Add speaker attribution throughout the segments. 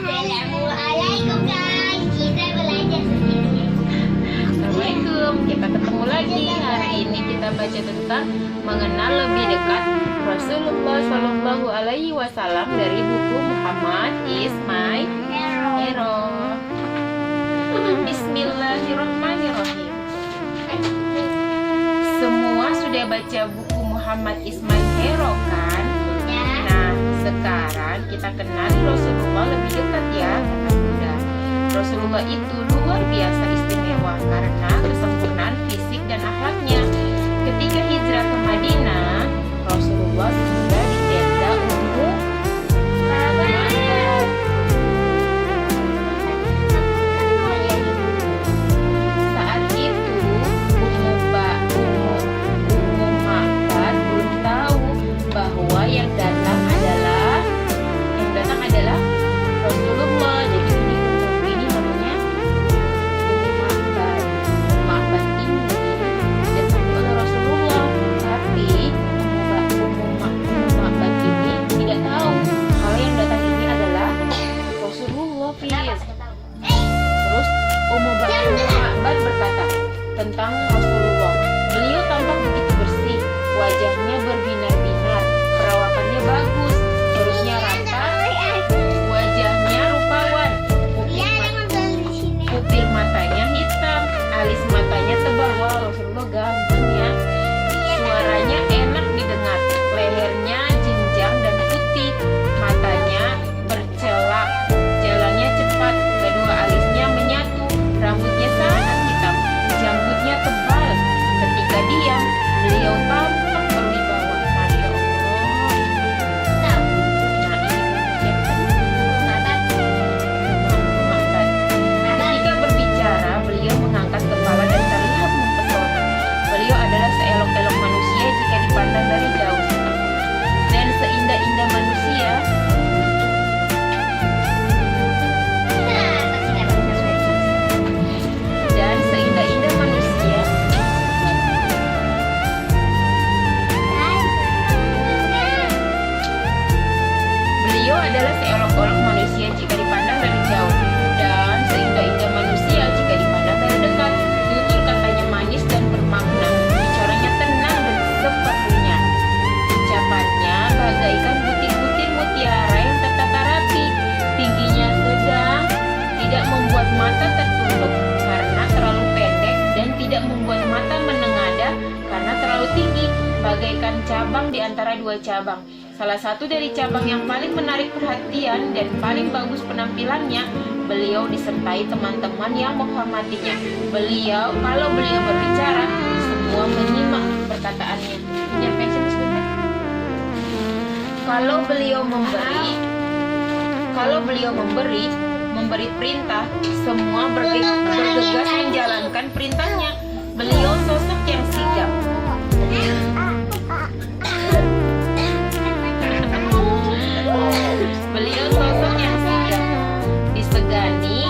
Speaker 1: Assalamualaikum guys, kita belajar sedikit.
Speaker 2: Assalamualaikum, kita ketemu lagi. Hari ini kita baca tentang mengenal lebih dekat Rasulullah Shallallahu Alaihi Wasallam dari buku Muhammad is My Hero. Bismillahirrahmanirrahim. Semua sudah baca buku Muhammad is My Hero kan? Nah, sekarang kita kenali Rasulullah lebih dekat ya, anak muda. Rasulullah itu luar biasa istimewa karena kesempurnaan fisik dan akhlaknya. Ketika hijrah ke Madinah, Rasulullah tinggal di tenda Ummu Ma'bad. Saat itu Ummu Ma'bad belum tahu bahwa yang datang adalah Rasulullah. Jadi ini namanya Ummu Ma'bad. Ummu Ma'bad ini datang oleh Rasulullah, tapi Ummu Ma'bad ini tidak tahu kalau yang datang ini adalah Rasulullah. Terus Ummu Ma'bad berkata tentang Rasulullah, beliau tampak begitu bersih, wajahnya berbinar-binar, perawakannya bagus, perutnya rata, wajahnya rupawan, pupil matanya hitam, alis matanya tebal. Wah, Rasulullah ganteng ya. Suaranya enak didengar, lehernya jenjang dan putih, matanya bercelak, jalannya cepat, kedua alisnya menyatu, rambutnya sangat hitam, janggutnya tebal. Ketika diam, beliau tampak berwibawa. Masya Allah. Nah, ini ketika berbicara, beliau mengangkat kepala dan terlihat mempesona. Beliau adalah seelok-elok manusia jika dipandang dari jauh, dan seindah-indah manusia Beliau adalah seelok-elok manusia jika dipandang dari jauh, dan seindah-indah manusia jika dipandang dari dekat. Tutur katanya manis dan bermakna, bicaranya tenang dan seperlunya. Ucapannya bagaikan butir-butir mutiara yang tertata rapi. Tingginya sedang, tidak membuat mata tertunduk karena terlalu pendek, dan tidak membuat mata menengadah karena terlalu tinggi, bagaikan cabang di antara dua cabang. Salah satu dari cabang yang paling menarik perhatian dan paling bagus penampilannya, beliau disertai teman-teman yang menghormatinya. Kalau beliau berbicara, semua menyimak perkataannya. Nyampe sini sebentar. Kalau beliau memberi perintah, semua bergegas menjalankan perintahnya. Beliau sosok yang sigap. Disegani,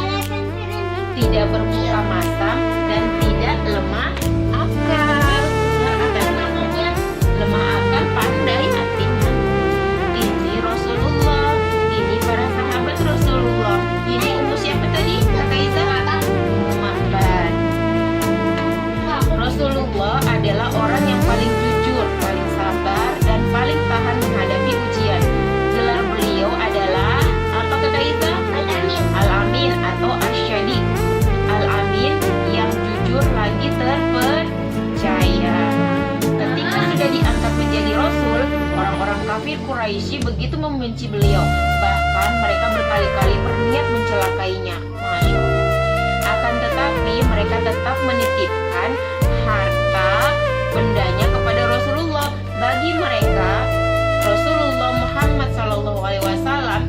Speaker 2: tidak bermuka masam, dan tidak lemah akal. Lemah akal, pandai hatinya. Ini Rasulullah, ini para sahabat Rasulullah. Ini umur siapa tadi? Kaidah Ummu Ma'bad. Rasulullah adalah orang yang paling jujur, paling sabar, dan paling tahan menghadapi ujian. Gelar beliau adalah apa kata Isa? Al-Amin atau Asyadiq. Al-Amin yang jujur lagi terpercaya. Ketika sudah diangkat menjadi Rasul, orang-orang kafir Quraisy begitu membenci beliau. Bahkan mereka berkali-kali berniat mencelakainya. Masya Allah. Akan tetapi mereka tetap menitipkan harta bendanya kepada Rasulullah. Bagi mereka, Rasulullah Muhammad SAW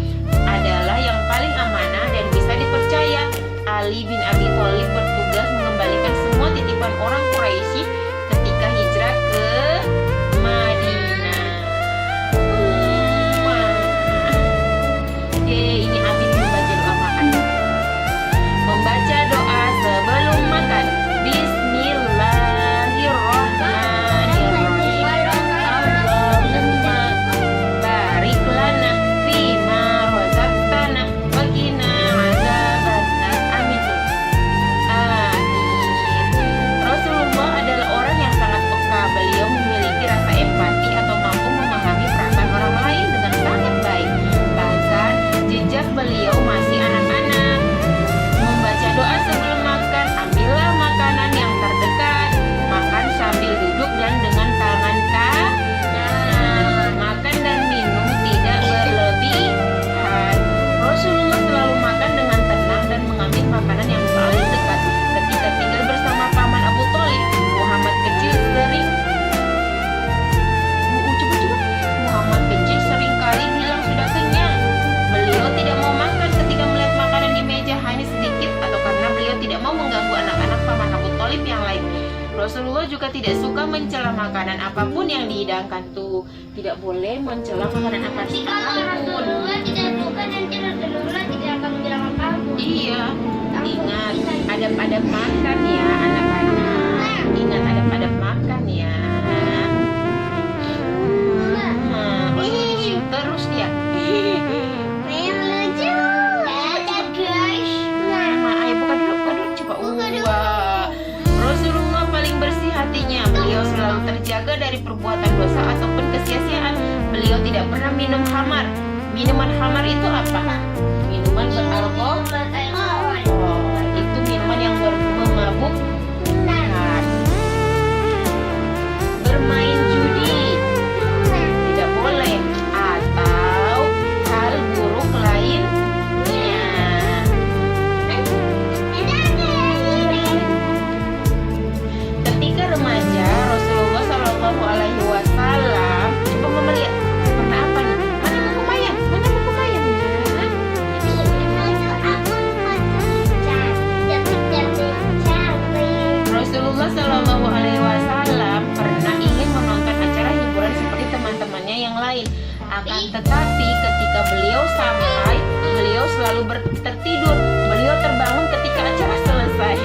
Speaker 2: adalah yang paling amanah dan bisa dipercaya. Ali bin Abi Thalib bertugas mengembalikan semua titipan orang Quraisy ketika hijrah ke Madinah. Ini Abi membaca doa makan. Membaca doa sebelum makan. Bismillah. tidak suka mencela makanan apapun yang dihidangkan tuh. Tidak boleh mencela makanan
Speaker 1: Tapi kalau
Speaker 2: apapun.
Speaker 1: Rasulullah tidak suka nanti Rasulullah tidak akan bilang apapun.
Speaker 2: Iya, ingat adab-adab makan ya anak-anak. Ingat adab-adab makan ya. Dicium terus dia.
Speaker 1: Yang lucu. Ada guys.
Speaker 2: Ayo buka dulu, coba. Wah, Rasulullah paling bersih hatinya. Beliau selalu terjaga dari perbuatan dosa ataupun kesia-siaan. Beliau tidak pernah minum khamar. Minuman khamar itu apa? Minuman beralkohol. Oh, itu minuman yang memabukkan. Bermain judi tidak boleh, atau hal buruk lainnya. Ketika remaja, Rasulullah Shallallahu Alaihi Wasallam, coba mama lihat, pernah apa nih? Mana buku mayat? Mana buku mayat? Rasulullah Shallallahu Alaihi Wasallam pernah ingin menonton acara hiburan seperti teman-temannya yang lain. Akan tetapi ketika beliau sampai, beliau selalu tertidur. Beliau terbangun ketika acara selesai.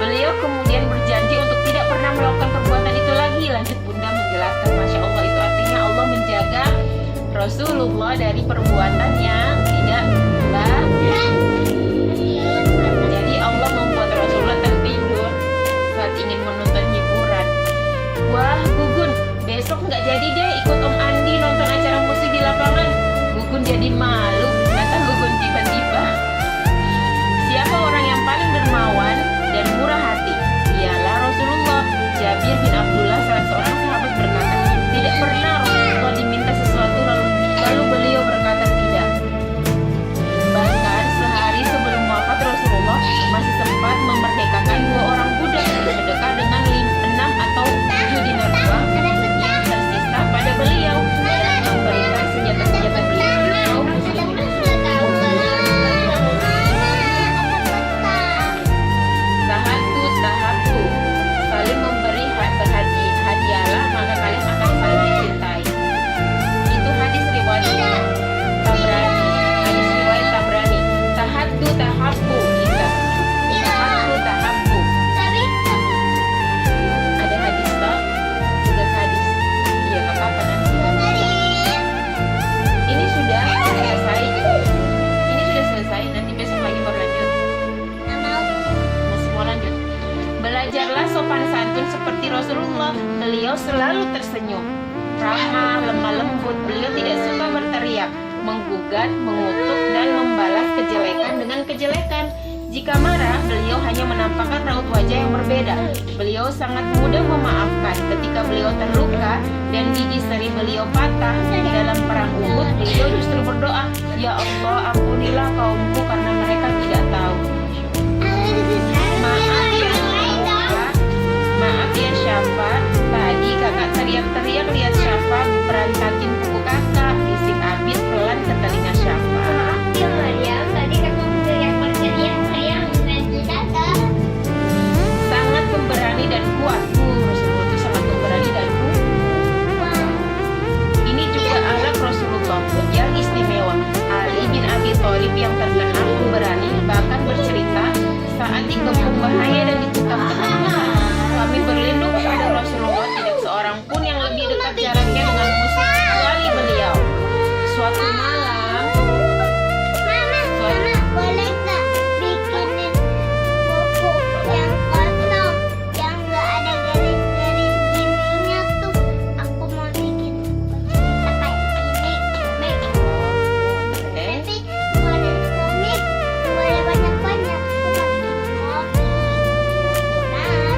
Speaker 2: Beliau kemudian berjanji untuk tidak pernah melakukan perbuatan itu lagi. Lanjut Bunda menjelaskan, Masya Allah, itu artinya Allah menjaga Rasulullah dari perbuatan yang tidak baik. Jadi Allah membuat Rasulullah tertidur saat ingin menonton hiburan. Wah, Gugun, besok nggak jadi deh ikut Om Andi nonton acara musik di lapangan. Gugun jadi malu, kata Gugun tiba-tiba. Siapa orang yang paling dermawan dan murah hati? Ialah Rasulullah. Jabir bin Abdullah, salah seorang sahabat, berkata, tidak pernah Rasulullah diminta sesuatu lalu beliau berkata tidak. Bahkan sehari sebelum wafat Rasulullah masih sempat memerdekakan 2 orang budak, bersedekah dengan 6 atau 7 dinar uang yang tersisa pada beliau, dan memberikan senjata-senjata beliau ke kaum muslimin. Tahatu, saling memberi hadiahlah, maka kalian akan saling dicintai. Itu hadis riwayat Tabrani. Tahatu tahabbu kita. Tahatu tahabbu. Ada hadis tak? Juga hadis. Iya, gak apa-apa nanti. Ini sudah selesai. Nanti besok lagi baru lanjut. Masih mau lanjut. Belajarlah sopan santun seperti Rasulullah. Beliau selalu tersenyum, ramah, lemah lembut. Beliau tidak suka berteriak, menggugat, mengutuk, dan membalas kejelekan dengan kejelekan. Jika marah, beliau hanya menampakkan raut wajah yang berbeda. Beliau sangat mudah memaafkan. Ketika beliau terluka dan gigi seri beliau patah di dalam perang Uhud, beliau justru berdoa, ya Allah, ampunilah kaumku karena mereka tidak tahu. Maaf ya Syafa, tadi kakak teriak-teriak lihat Syafa berantakin buku kakak. Bisik Abid pelan ke telinga Syafa.
Speaker 1: Ya Maryam, tadi kamu berteriak ganti kakak.
Speaker 2: Sangat pemberani dan kuat. Rasulullah itu sangat pemberani dan kuat. Ini juga anak Rasulullah yang istimewa. Ali bin Abi Thalib yang terkenal pemberani bahkan bercerita saat dikepung bahaya dan dicekam ketakutan, kami berlindung pada Rasulullah. Tidak seorang pun yang lebih dekat jaraknya dengan musuh kecuali beliau. Suatu malam,
Speaker 1: Mama, boleh nggak bikinin buku yang kosong, yang nggak ada garis-garis gininya tuh? Aku mau bikin cerita kayak gini. Tapi boleh komik, boleh banyak-banyak. Aku mau bikin komik.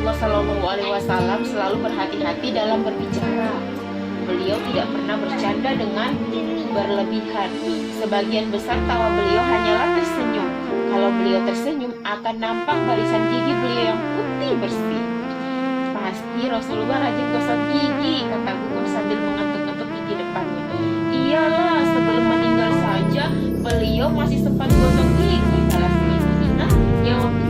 Speaker 2: Rasulullah Shallallahu Alaihi Wasallam selalu berhati-hati dalam berbicara. Beliau tidak pernah bercanda dengan berlebihan. Sebagian besar tawa beliau hanyalah tersenyum. Kalau beliau tersenyum akan nampak barisan gigi beliau yang putih bersih. Pasti Rasulullah rajin gosok gigi, kata Gugun sambil mengetuk-ngetuk gigi depannya. Iyalah, sebelum meninggal saja beliau masih sempat gosok gigi, balas Ibu Ina yang